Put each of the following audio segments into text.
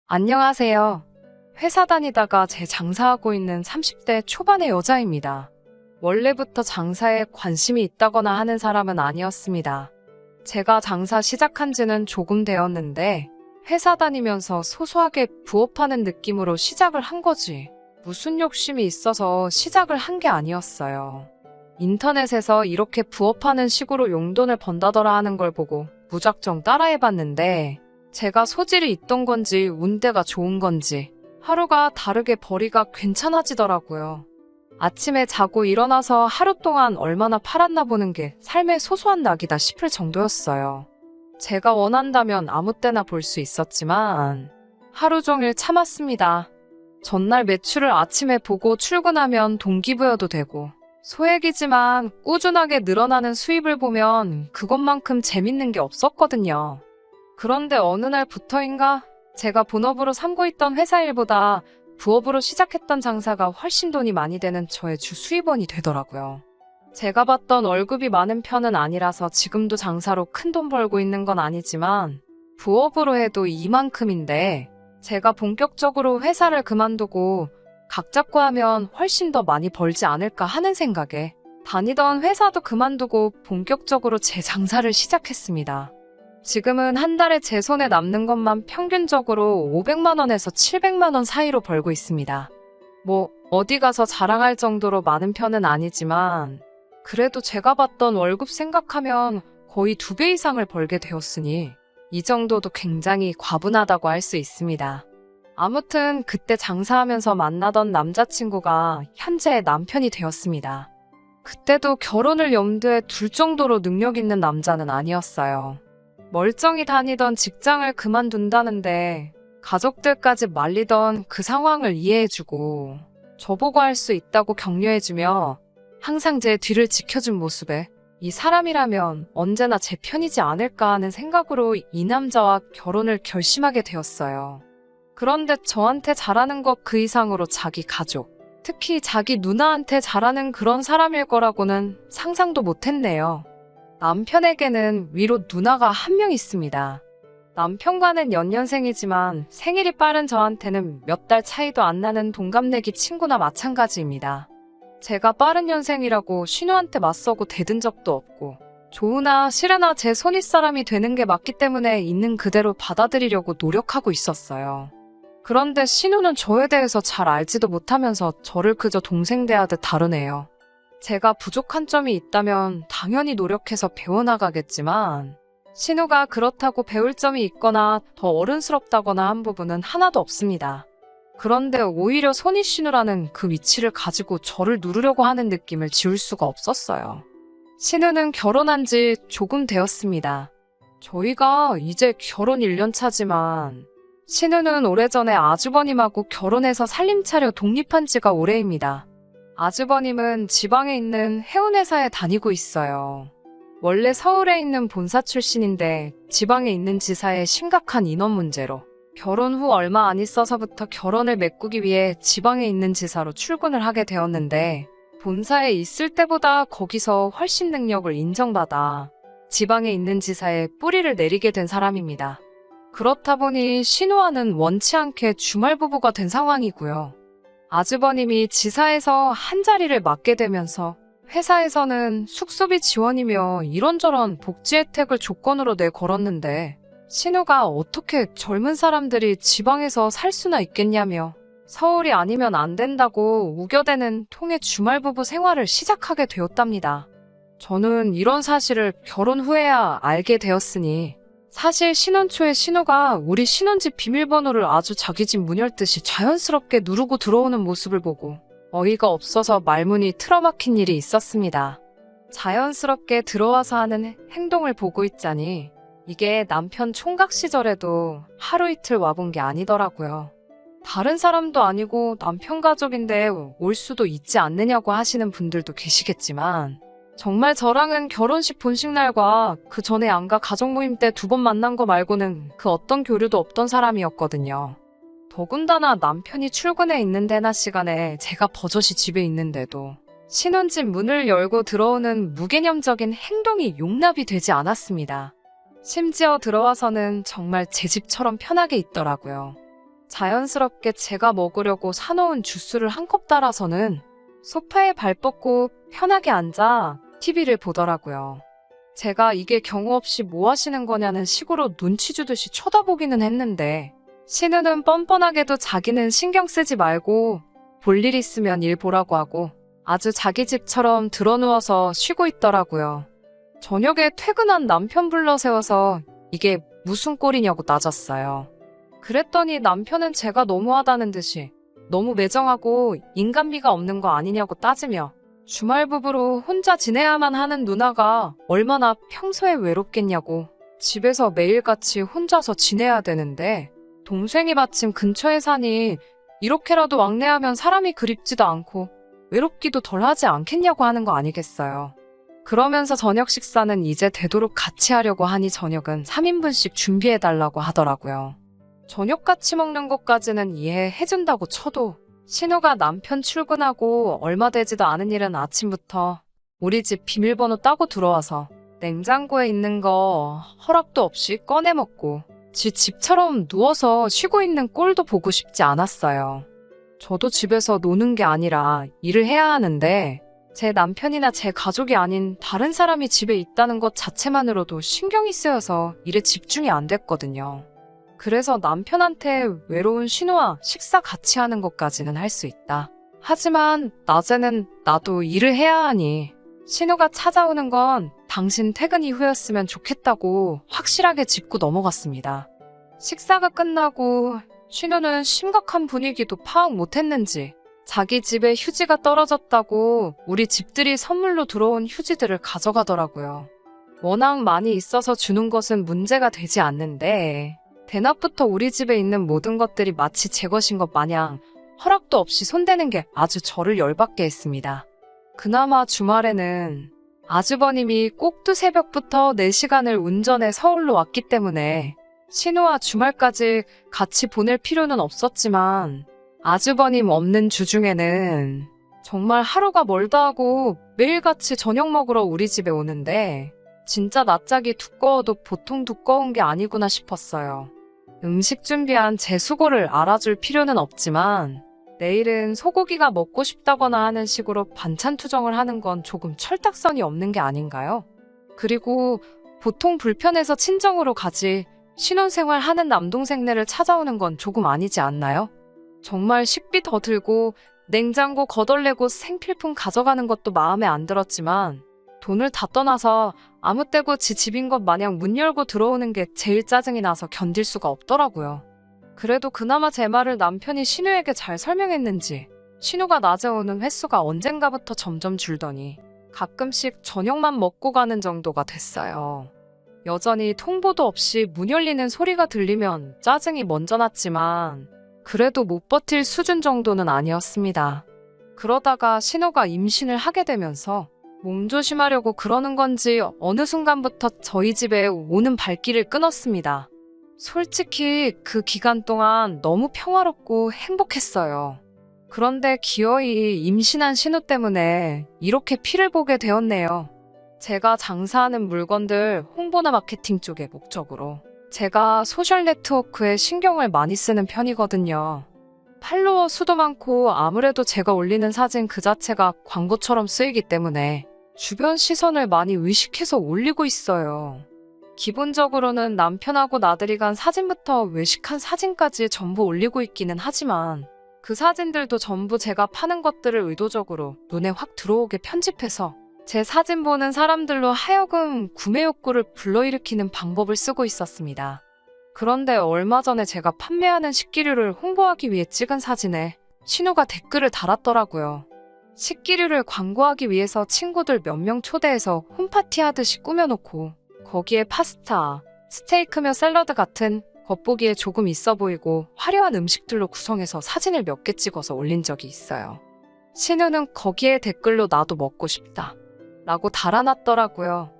안녕하세요. 회사 다니다가 재장사하고 있는 30대 초반의 여자입니다. 원래부터 장사에 관심이 있다거나 하는 사람은 아니었습니다. 제가 장사 시작한 지는 조금 되었는데 회사 다니면서 소소하게 부업하는 느낌으로 시작을 한 거지. 무슨 욕심이 있어서 시작을 한 게 아니었어요. 인터넷에서 이렇게 부업하는 식으로 용돈을 번다더라 하는 걸 보고 무작정 따라해봤는데 제가 소질이 있던 건지 운대가 좋은 건지 하루가 다르게 벌이가 괜찮아지더라고요. 아침에 자고 일어나서 하루 동안 얼마나 팔았나 보는 게 삶의 소소한 낙이다 싶을 정도였어요. 제가 원한다면 아무 때나 볼 수 있었지만 하루 종일 참았습니다. 전날 매출을 아침에 보고 출근하면 동기부여도 되고 소액이지만 꾸준하게 늘어나는 수입을 보면 그것만큼 재밌는 게 없었거든요. 그런데 어느 날부터인가 제가 본업으로 삼고 있던 회사 일보다 부업으로 시작했던 장사가 훨씬 돈이 많이 되는 저의 주 수입원이 되더라고요. 제가 받던 월급이 많은 편은 아니라서 지금도 장사로 큰 돈 벌고 있는 건 아니지만 부업으로 해도 이만큼인데 제가 본격적으로 회사를 그만두고 각 잡고 하면 훨씬 더 많이 벌지 않을까 하는 생각에 다니던 회사도 그만두고 본격적으로 제 장사를 시작했습니다. 지금은 한 달에 제 손에 남는 것만 평균적으로 500만 원에서 700만 원 사이로 벌고 있습니다. 어디 가서 자랑할 정도로 많은 편은 아니지만 그래도 제가 받던 월급 생각하면 거의 2배 이상을 벌게 되었으니 이 정도도 굉장히 과분하다고 할 수 있습니다. 아무튼 그때 장사하면서 만나던 남자친구가 현재 남편이 되었습니다. 그때도 결혼을 염두에 둘 정도로 능력 있는 남자는 아니었어요. 멀쩡히 다니던 직장을 그만둔다는데 가족들까지 말리던 그 상황을 이해해주고 저보고 할 수 있다고 격려해주며 항상 제 뒤를 지켜준 모습에 이 사람이라면 언제나 제 편이지 않을까 하는 생각으로 이 남자와 결혼을 결심하게 되었어요. 그런데 저한테 잘하는 것 그 이상으로 자기 가족, 특히 자기 누나한테 잘하는 그런 사람일 거라고는 상상도 못했네요. 남편에게는 위로 누나가 한 명 있습니다. 남편과는 연년생이지만 생일이 빠른 저한테는 몇 달 차이도 안 나는 동갑내기 친구나 마찬가지입니다. 제가 빠른 년생이라고 신우한테 맞서고 대든 적도 없고 좋으나 싫으나 제 손윗사람이 되는 게 맞기 때문에 있는 그대로 받아들이려고 노력하고 있었어요. 그런데 신우는 저에 대해서 잘 알지도 못하면서 저를 그저 동생 대하듯 다루네요. 제가 부족한 점이 있다면 당연히 노력해서 배워나가겠지만 신우가 그렇다고 배울 점이 있거나 더 어른스럽다거나 한 부분은 하나도 없습니다. 그런데 오히려 손이 신우라는 그 위치를 가지고 저를 누르려고 하는 느낌을 지울 수가 없었어요. 신우는 결혼한 지 조금 되었습니다. 저희가 이제 결혼 1년 차지만 신우는 오래전에 아주버님하고 결혼해서 살림 차려 독립한 지가 오래입니다. 아주버님은 지방에 있는 해운회사에 다니고 있어요. 원래 서울에 있는 본사 출신인데 지방에 있는 지사의 심각한 인원 문제로 결혼 후 얼마 안 있어서부터 결혼을 메꾸기 위해 지방에 있는 지사로 출근을 하게 되었는데 본사에 있을 때보다 거기서 훨씬 능력을 인정받아 지방에 있는 지사에 뿌리를 내리게 된 사람입니다. 그렇다 보니 신우와는 원치 않게 주말 부부가 된 상황이고요. 아주버님이 지사에서 한 자리를 맡게 되면서 회사에서는 숙소비 지원이며 이런저런 복지 혜택을 조건으로 내걸었는데 신우가 어떻게 젊은 사람들이 지방에서 살 수나 있겠냐며 서울이 아니면 안 된다고 우겨대는 통의 주말 부부 생활을 시작하게 되었답니다. 저는 이런 사실을 결혼 후에야 알게 되었으니 사실 신혼 초에 신우가 우리 신혼집 비밀번호를 아주 자기 집 문 열듯이 자연스럽게 누르고 들어오는 모습을 보고 어이가 없어서 말문이 틀어막힌 일이 있었습니다. 자연스럽게 들어와서 하는 행동을 보고 있자니 이게 남편 총각 시절에도 하루 이틀 와본 게 아니더라고요. 다른 사람도 아니고 남편 가족인데 올 수도 있지 않느냐고 하시는 분들도 계시겠지만 정말 저랑은 결혼식 본식 날과 그 전에 안가 가족 모임 때 2번 만난 거 말고는 그 어떤 교류도 없던 사람이었거든요. 더군다나 남편이 출근해 있는 데나 시간에 제가 버젓이 집에 있는데도 신혼집 문을 열고 들어오는 무개념적인 행동이 용납이 되지 않았습니다. 심지어 들어와서는 정말 제 집처럼 편하게 있더라고요. 자연스럽게 제가 먹으려고 사놓은 주스를 한 컵 따라서는 소파에 발 뻗고 편하게 앉아 TV를 보더라고요. 제가 이게 경우 없이 뭐 하시는 거냐는 식으로 눈치 주듯이 쳐다보기는 했는데 신우는 뻔뻔하게도 자기는 신경 쓰지 말고 볼 일 있으면 일 보라고 하고 아주 자기 집처럼 드러누워서 쉬고 있더라고요. 저녁에 퇴근한 남편 불러 세워서 이게 무슨 꼴이냐고 따졌어요. 그랬더니 남편은 제가 너무하다는 듯이 너무 매정하고 인간미가 없는 거 아니냐고 따지며 주말 부부로 혼자 지내야만 하는 누나가 얼마나 평소에 외롭겠냐고 집에서 매일같이 혼자서 지내야 되는데 동생이 마침 근처에 사니 이렇게라도 왕래하면 사람이 그립지도 않고 외롭기도 덜하지 않겠냐고 하는 거 아니겠어요. 그러면서 저녁 식사는 이제 되도록 같이 하려고 하니 저녁은 3인분씩 준비해달라고 하더라고요. 저녁 같이 먹는 것까지는 이해해준다고 쳐도 신우가 남편 출근하고 얼마 되지도 않은 일은 아침부터 우리 집 비밀번호 따고 들어와서 냉장고에 있는 거 허락도 없이 꺼내 먹고 지 집처럼 누워서 쉬고 있는 꼴도 보고 싶지 않았어요. 저도 집에서 노는 게 아니라 일을 해야 하는데 제 남편이나 제 가족이 아닌 다른 사람이 집에 있다는 것 자체만으로도 신경이 쓰여서 일에 집중이 안 됐거든요. 그래서 남편한테 외로운 신우와 식사 같이 하는 것까지는 할 수 있다. 하지만 낮에는 나도 일을 해야 하니 신우가 찾아오는 건 당신 퇴근 이후였으면 좋겠다고 확실하게 짚고 넘어갔습니다. 식사가 끝나고 신우는 심각한 분위기도 파악 못했는지 자기 집에 휴지가 떨어졌다고 우리 집들이 선물로 들어온 휴지들을 가져가더라고요. 워낙 많이 있어서 주는 것은 문제가 되지 않는데 대낮부터 우리 집에 있는 모든 것들이 마치 제 것인 것 마냥 허락도 없이 손대는 게 아주 저를 열받게 했습니다. 그나마 주말에는 아주버님이 꼭두 새벽부터 4시간을 운전해 서울로 왔기 때문에 신우와 주말까지 같이 보낼 필요는 없었지만 아주버님 없는 주중에는 정말 하루가 멀다 하고 매일같이 저녁 먹으러 우리 집에 오는데 진짜 낯짝이 두꺼워도 보통 두꺼운 게 아니구나 싶었어요. 음식 준비한 제 수고를 알아줄 필요는 없지만 내일은 소고기가 먹고 싶다거나 하는 식으로 반찬 투정을 하는 건 조금 철딱선이 없는 게 아닌가요? 그리고 보통 불편해서 친정으로 가지 신혼생활 하는 남동생네를 찾아오는 건 조금 아니지 않나요? 정말 식비 더 들고 냉장고 거덜내고 생필품 가져가는 것도 마음에 안 들었지만 돈을 다 떠나서 아무 때고 지 집인 것 마냥 문 열고 들어오는 게 제일 짜증이 나서 견딜 수가 없더라고요. 그래도 그나마 제 말을 남편이 신우에게 잘 설명했는지 신우가 낮에 오는 횟수가 언젠가부터 점점 줄더니 가끔씩 저녁만 먹고 가는 정도가 됐어요. 여전히 통보도 없이 문 열리는 소리가 들리면 짜증이 먼저 났지만 그래도 못 버틸 수준 정도는 아니었습니다. 그러다가 신우가 임신을 하게 되면서 몸조심하려고 그러는 건지 어느 순간부터 저희 집에 오는 발길을 끊었습니다. 솔직히 그 기간 동안 너무 평화롭고 행복했어요. 그런데 기어이 임신한 신우 때문에 이렇게 피를 보게 되었네요. 제가 장사하는 물건들 홍보나 마케팅 쪽의 목적으로 제가 소셜 네트워크에 신경을 많이 쓰는 편이거든요. 팔로워 수도 많고 아무래도 제가 올리는 사진 그 자체가 광고처럼 쓰이기 때문에 주변 시선을 많이 의식해서 올리고 있어요. 기본적으로는 남편하고 나들이 간 사진부터 외식한 사진까지 전부 올리고 있기는 하지만 그 사진들도 전부 제가 파는 것들을 의도적으로 눈에 확 들어오게 편집해서 제 사진 보는 사람들로 하여금 구매 욕구를 불러일으키는 방법을 쓰고 있었습니다. 그런데 얼마 전에 제가 판매하는 식기류를 홍보하기 위해 찍은 사진에 신우가 댓글을 달았더라고요. 식기류를 광고하기 위해서 친구들 몇 명 초대해서 홈파티 하듯이 꾸며놓고 거기에 파스타, 스테이크며 샐러드 같은 겉보기에 조금 있어 보이고 화려한 음식들로 구성해서 사진을 몇 개 찍어서 올린 적이 있어요. 신우는 거기에 댓글로 나도 먹고 싶다 라고 달아놨더라고요.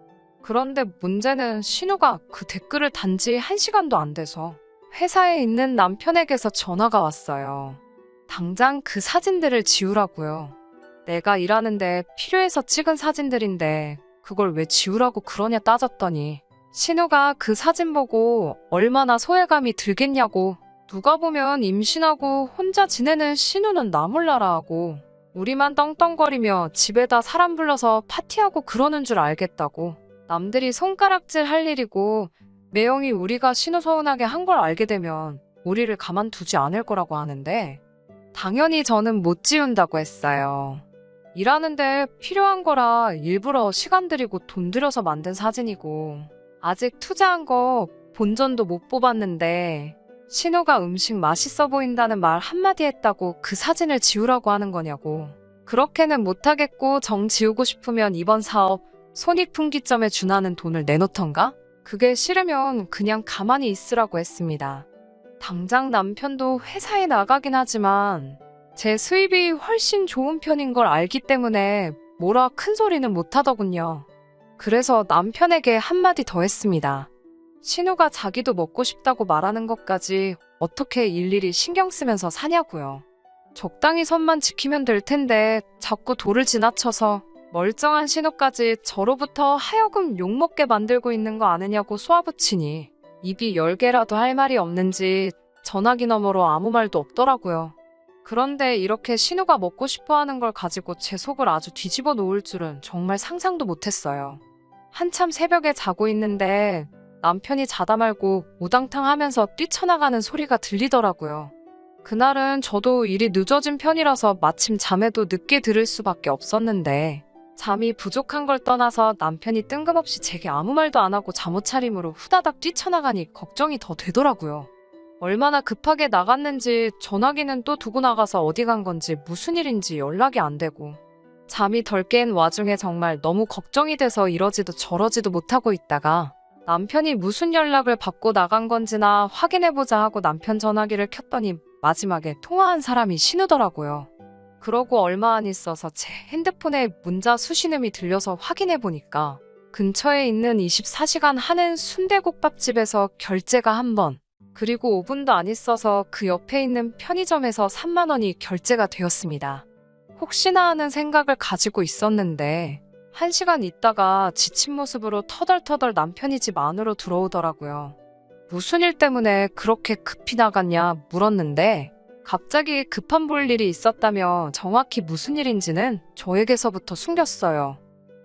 그런데 문제는 신우가 그 댓글을 단 지 1시간도 안 돼서 회사에 있는 남편에게서 전화가 왔어요. 당장 그 사진들을 지우라고요. 내가 일하는데 필요해서 찍은 사진들인데 그걸 왜 지우라고 그러냐 따졌더니 신우가 그 사진 보고 얼마나 소외감이 들겠냐고 누가 보면 임신하고 혼자 지내는 신우는 나 몰라라 하고 우리만 떵떵거리며 집에다 사람 불러서 파티하고 그러는 줄 알겠다고. 남들이 손가락질 할 일이고 매형이 우리가 신우 서운하게 한 걸 알게 되면 우리를 가만두지 않을 거라고 하는데 당연히 저는 못 지운다고 했어요. 일하는데 필요한 거라 일부러 시간 들이고 돈 들여서 만든 사진이고 아직 투자한 거 본전도 못 뽑았는데 신우가 음식 맛있어 보인다는 말 한마디 했다고 그 사진을 지우라고 하는 거냐고. 그렇게는 못하겠고 정 지우고 싶으면 이번 사업 손익분기점에 준하는 돈을 내놓던가? 그게 싫으면 그냥 가만히 있으라고 했습니다. 당장 남편도 회사에 나가긴 하지만 제 수입이 훨씬 좋은 편인 걸 알기 때문에 뭐라 큰 소리는 못 하더군요. 그래서 남편에게 한마디 더 했습니다. 신우가 자기도 먹고 싶다고 말하는 것까지 어떻게 일일이 신경 쓰면서 사냐고요. 적당히 선만 지키면 될 텐데 자꾸 도를 지나쳐서 멀쩡한 신우까지 저로부터 하여금 욕먹게 만들고 있는 거 아느냐고 쏘아붙이니 입이 10개라도 할 말이 없는지 전화기 너머로 아무 말도 없더라고요. 그런데 이렇게 신우가 먹고 싶어 하는 걸 가지고 제 속을 아주 뒤집어 놓을 줄은 정말 상상도 못했어요. 한참 새벽에 자고 있는데 남편이 자다 말고 우당탕 하면서 뛰쳐나가는 소리가 들리더라고요. 그날은 저도 일이 늦어진 편이라서 마침 잠에도 늦게 들을 수밖에 없었는데 잠이 부족한 걸 떠나서 남편이 뜬금없이 제게 아무 말도 안 하고 잠옷차림으로 후다닥 뛰쳐나가니 걱정이 더 되더라고요. 얼마나 급하게 나갔는지 전화기는 또 두고 나가서 어디 간 건지 무슨 일인지 연락이 안 되고 잠이 덜 깬 와중에 정말 너무 걱정이 돼서 이러지도 저러지도 못하고 있다가 남편이 무슨 연락을 받고 나간 건지나 확인해보자 하고 남편 전화기를 켰더니 마지막에 통화한 사람이 신우더라고요. 그러고 얼마 안 있어서 제 핸드폰에 문자 수신음이 들려서 확인해보니까 근처에 있는 24시간 하는 순대국밥집에서 결제가 한 번, 그리고 5분도 안 있어서 그 옆에 있는 편의점에서 3만 원이 결제가 되었습니다. 혹시나 하는 생각을 가지고 있었는데 1시간 있다가 지친 모습으로 터덜터덜 남편이 집 안으로 들어오더라고요. 무슨 일 때문에 그렇게 급히 나갔냐 물었는데 갑자기 급한 볼 일이 있었다며 정확히 무슨 일인지는 저에게서부터 숨겼어요.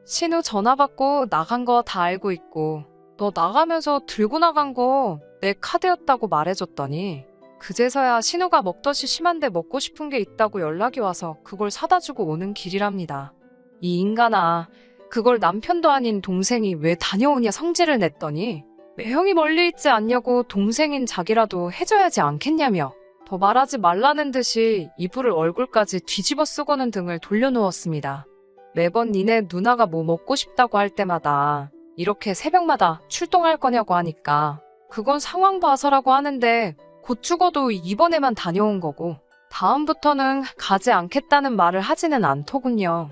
신우 전화 받고 나간 거 다 알고 있고 너 나가면서 들고 나간 거 내 카드였다고 말해줬더니 그제서야 신우가 먹덧이 심한데 먹고 싶은 게 있다고 연락이 와서 그걸 사다 주고 오는 길이랍니다. 이 인간아, 그걸 남편도 아닌 동생이 왜 다녀오냐 성질을 냈더니 매형이 멀리 있지 않냐고 동생인 자기라도 해줘야지 않겠냐며 더 말하지 말라는 듯이 이불을 얼굴까지 뒤집어 쓰고는 등을 돌려누웠습니다. 매번 니네 누나가 뭐 먹고 싶다고 할 때마다 이렇게 새벽마다 출동할 거냐고 하니까 그건 상황 봐서라고 하는데 곧 죽어도 이번에만 다녀온 거고 다음부터는 가지 않겠다는 말을 하지는 않더군요.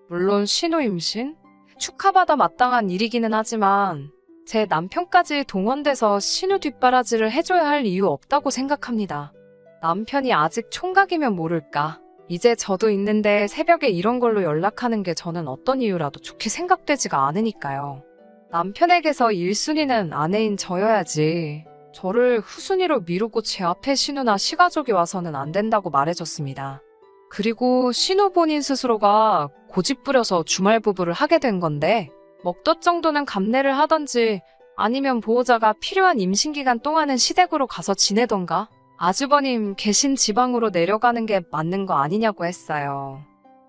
물론 신우 임신? 축하받아 마땅한 일이기는 하지만 제 남편까지 동원돼서 신우 뒷바라지를 해줘야 할 이유 없다고 생각합니다. 남편이 아직 총각이면 모를까. 이제 저도 있는데 새벽에 이런 걸로 연락하는 게 저는 어떤 이유라도 좋게 생각되지가 않으니까요. 남편에게서 1순위는 아내인 저여야지. 저를 후순위로 미루고 제 앞에 신우나 시가족이 와서는 안 된다고 말해줬습니다. 그리고 신우 본인 스스로가 고집 부려서 주말 부부를 하게 된 건데 먹덧 정도는 감내를 하던지 아니면 보호자가 필요한 임신기간 동안은 시댁으로 가서 지내던가 아주버님 계신 지방으로 내려가는 게 맞는 거 아니냐고 했어요.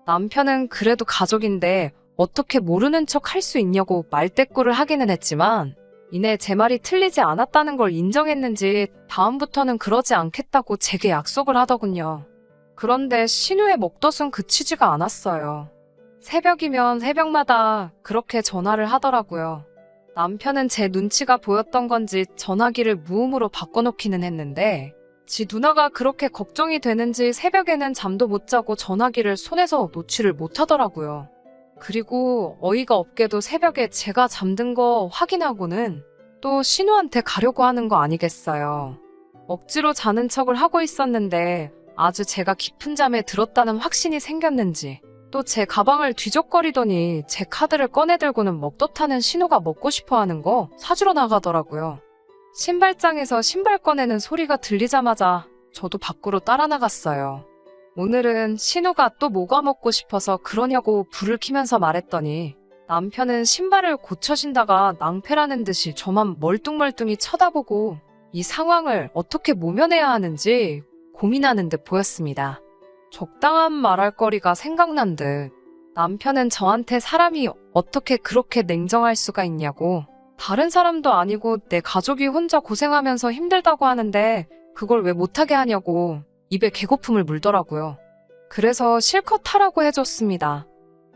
남편은 그래도 가족인데 어떻게 모르는 척 할 수 있냐고 말대꾸를 하기는 했지만 이내 제 말이 틀리지 않았다는 걸 인정했는지 다음부터는 그러지 않겠다고 제게 약속을 하더군요. 그런데 신우의 먹덧은 그치지가 않았어요. 새벽이면 새벽마다 그렇게 전화를 하더라고요. 남편은 제 눈치가 보였던 건지 전화기를 무음으로 바꿔놓기는 했는데 지 누나가 그렇게 걱정이 되는지 새벽에는 잠도 못 자고 전화기를 손에서 놓지를 못하더라고요. 그리고 어이가 없게도 새벽에 제가 잠든 거 확인하고는 또 신우한테 가려고 하는 거 아니겠어요. 억지로 자는 척을 하고 있었는데 아주 제가 깊은 잠에 들었다는 확신이 생겼는지 또 제 가방을 뒤적거리더니 제 카드를 꺼내들고는 먹덧하는 신우가 먹고 싶어하는 거 사주러 나가더라고요. 신발장에서 신발 꺼내는 소리가 들리자마자 저도 밖으로 따라 나갔어요. 오늘은 신우가 또 뭐가 먹고 싶어서 그러냐고 불을 켜면서 말했더니 남편은 신발을 고쳐 신다가 낭패라는 듯이 저만 멀뚱멀뚱히 쳐다보고 이 상황을 어떻게 모면해야 하는지 고민하는 듯 보였습니다. 적당한 말할 거리가 생각난 듯 남편은 저한테 사람이 어떻게 그렇게 냉정할 수가 있냐고, 다른 사람도 아니고 내 가족이 혼자 고생하면서 힘들다고 하는데 그걸 왜 못하게 하냐고 입에 개거품을 물더라고요. 그래서 실컷 하라고 해줬습니다.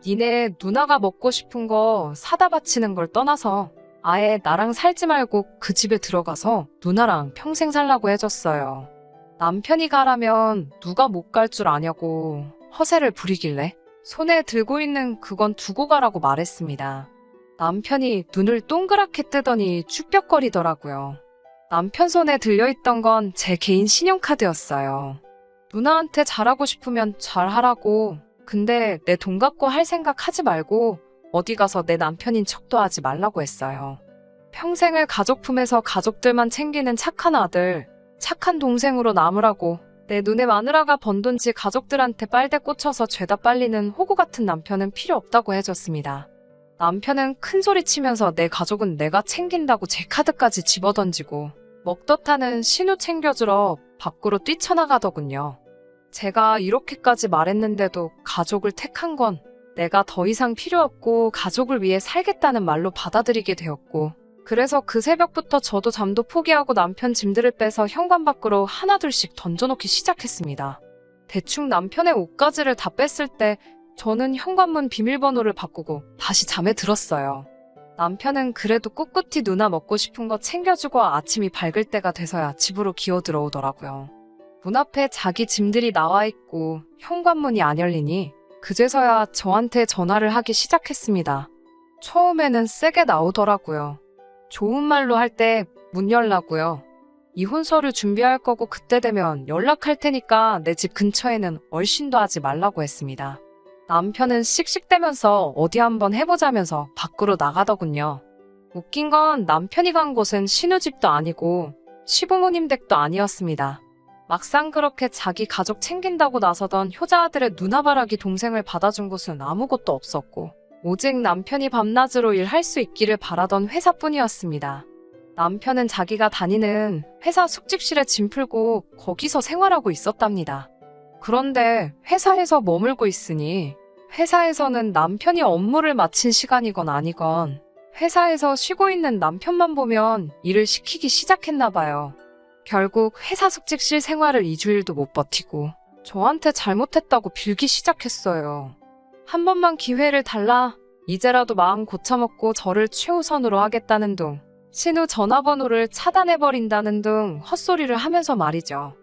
니네 누나가 먹고 싶은 거 사다 바치는 걸 떠나서 아예 나랑 살지 말고 그 집에 들어가서 누나랑 평생 살라고 해줬어요. 남편이 가라면 누가 못 갈 줄 아냐고 허세를 부리길래 손에 들고 있는 그건 두고 가라고 말했습니다. 남편이 눈을 동그랗게 뜨더니 쭉벽거리더라고요. 남편 손에 들려있던 건 제 개인 신용카드였어요. 누나한테 잘하고 싶으면 잘하라고, 근데 내 돈 갖고 할 생각 하지 말고 어디 가서 내 남편인 척도 하지 말라고 했어요. 평생을 가족 품에서 가족들만 챙기는 착한 아들, 착한 동생으로 남으라고 내 눈에 마누라가 번 돈지 가족들한테 빨대 꽂혀서 죄다 빨리는 호구 같은 남편은 필요 없다고 해줬습니다. 남편은 큰 소리 치면서 내 가족은 내가 챙긴다고 제 카드까지 집어던지고 먹덧하는 신우 챙겨주러 밖으로 뛰쳐나가더군요. 제가 이렇게까지 말했는데도 가족을 택한 건 내가 더 이상 필요 없고 가족을 위해 살겠다는 말로 받아들이게 되었고, 그래서 그 새벽부터 저도 잠도 포기하고 남편 짐들을 빼서 현관 밖으로 하나둘씩 던져놓기 시작했습니다. 대충 남편의 옷가지를 다 뺐을 때 저는 현관문 비밀번호를 바꾸고 다시 잠에 들었어요. 남편은 그래도 꿋꿋이 누나 먹고 싶은 거 챙겨주고 아침이 밝을 때가 돼서야 집으로 기어 들어오더라고요. 문 앞에 자기 짐들이 나와 있고 현관문이 안 열리니 그제서야 저한테 전화를 하기 시작했습니다. 처음에는 세게 나오더라고요. 좋은 말로 할 때 문 열라고요. 이혼 서류 준비할 거고 그때 되면 연락할 테니까 내 집 근처에는 얼씬도 하지 말라고 했습니다. 남편은 씩씩대면서 어디 한번 해보자면서 밖으로 나가더군요. 웃긴 건 남편이 간 곳은 신우집도 아니고 시부모님 댁도 아니었습니다. 막상 그렇게 자기 가족 챙긴다고 나서던 효자아들의 누나바라기 동생을 받아준 곳은 아무것도 없었고 오직 남편이 밤낮으로 일할 수 있기를 바라던 회사뿐이었습니다. 남편은 자기가 다니는 회사 숙직실에 짐 풀고 거기서 생활하고 있었답니다. 그런데 회사에서 머물고 있으니 회사에서는 남편이 업무를 마친 시간이건 아니건 회사에서 쉬고 있는 남편만 보면 일을 시키기 시작했나 봐요. 결국 회사 숙직실 생활을 2주일도 못 버티고 저한테 잘못했다고 빌기 시작했어요. 한 번만 기회를 달라, 이제라도 마음 고쳐먹고 저를 최우선으로 하겠다는 둥, 신우 전화번호를 차단해버린다는 등 헛소리를 하면서 말이죠.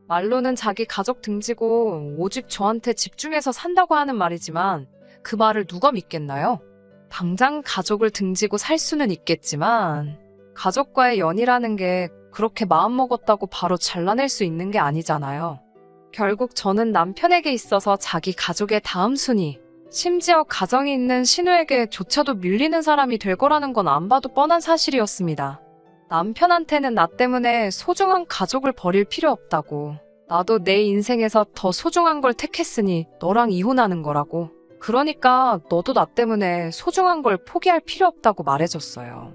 말로는 자기 가족 등지고 오직 저한테 집중해서 산다고 하는 말이지만 그 말을 누가 믿겠나요? 당장 가족을 등지고 살 수는 있겠지만 가족과의 연이라는 게 그렇게 마음먹었다고 바로 잘라낼 수 있는 게 아니잖아요. 결국 저는 남편에게 있어서 자기 가족의 다음 순위, 심지어 가정이 있는 신우에게조차도 밀리는 사람이 될 거라는 건 안 봐도 뻔한 사실이었습니다. 남편한테는 나 때문에 소중한 가족을 버릴 필요 없다고, 나도 내 인생에서 더 소중한 걸 택했으니 너랑 이혼하는 거라고, 그러니까 너도 나 때문에 소중한 걸 포기할 필요 없다고 말해줬어요.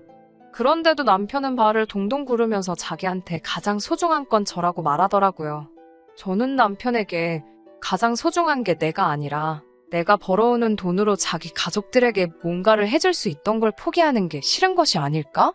그런데도 남편은 발을 동동 구르면서 자기한테 가장 소중한 건 저라고 말하더라고요. 저는 남편에게 가장 소중한 게 내가 아니라 내가 벌어오는 돈으로 자기 가족들에게 뭔가를 해줄 수 있던 걸 포기하는 게 싫은 것이 아닐까?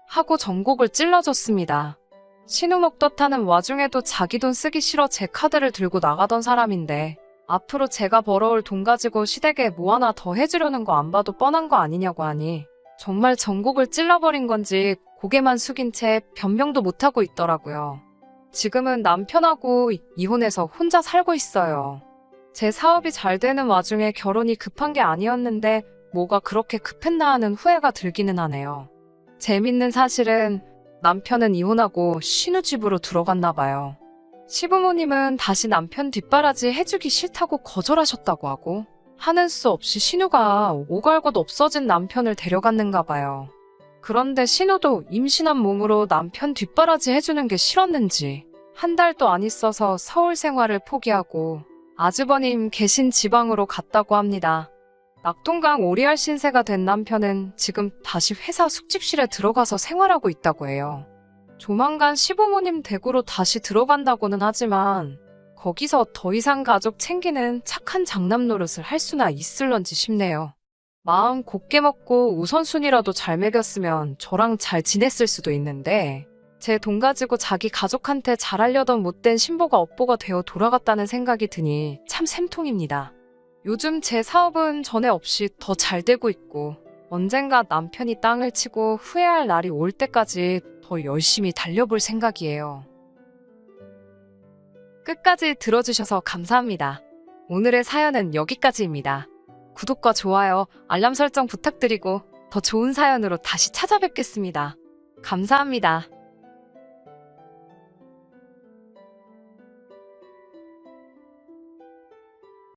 하고 전곡을 찔러줬습니다. 신우 먹덧하는 와중에도 자기 돈 쓰기 싫어 제 카드를 들고 나가던 사람인데 앞으로 제가 벌어올 돈 가지고 시댁에 뭐 하나 더 해주려는 거 안 봐도 뻔한 거 아니냐고 하니 정말 전곡을 찔러버린 건지 고개만 숙인 채 변명도 못하고 있더라고요. 지금은 남편하고 이혼해서 혼자 살고 있어요. 제 사업이 잘 되는 와중에 결혼이 급한 게 아니었는데 뭐가 그렇게 급했나 하는 후회가 들기는 하네요. 재밌는 사실은 남편은 이혼하고 신우 집으로 들어갔나 봐요. 시부모님은 다시 남편 뒷바라지 해주기 싫다고 거절하셨다고 하고 하는 수 없이 신우가 오갈 것 없어진 남편을 데려갔는가 봐요. 그런데 신우도 임신한 몸으로 남편 뒷바라지 해주는 게 싫었는지 한 달도 안 있어서 서울 생활을 포기하고 아주버님 계신 지방으로 갔다고 합니다. 낙동강 오리알 신세가 된 남편은 지금 다시 회사 숙직실에 들어가서 생활하고 있다고 해요. 조만간 시부모님 댁으로 다시 들어간다고는 하지만 거기서 더 이상 가족 챙기는 착한 장남 노릇을 할 수나 있을런지 싶네요. 마음 곱게 먹고 우선순위라도 잘 먹였으면 저랑 잘 지냈을 수도 있는데 제 돈 가지고 자기 가족한테 잘하려던 못된 신보가 업보가 되어 돌아갔다는 생각이 드니 참 샘통입니다. 요즘 제 사업은 전에 없이 더 잘 되고 있고 언젠가 남편이 땅을 치고 후회할 날이 올 때까지 더 열심히 달려볼 생각이에요. 끝까지 들어주셔서 감사합니다. 오늘의 사연은 여기까지입니다. 구독과 좋아요, 알람 설정 부탁드리고 더 좋은 사연으로 다시 찾아뵙겠습니다. 감사합니다.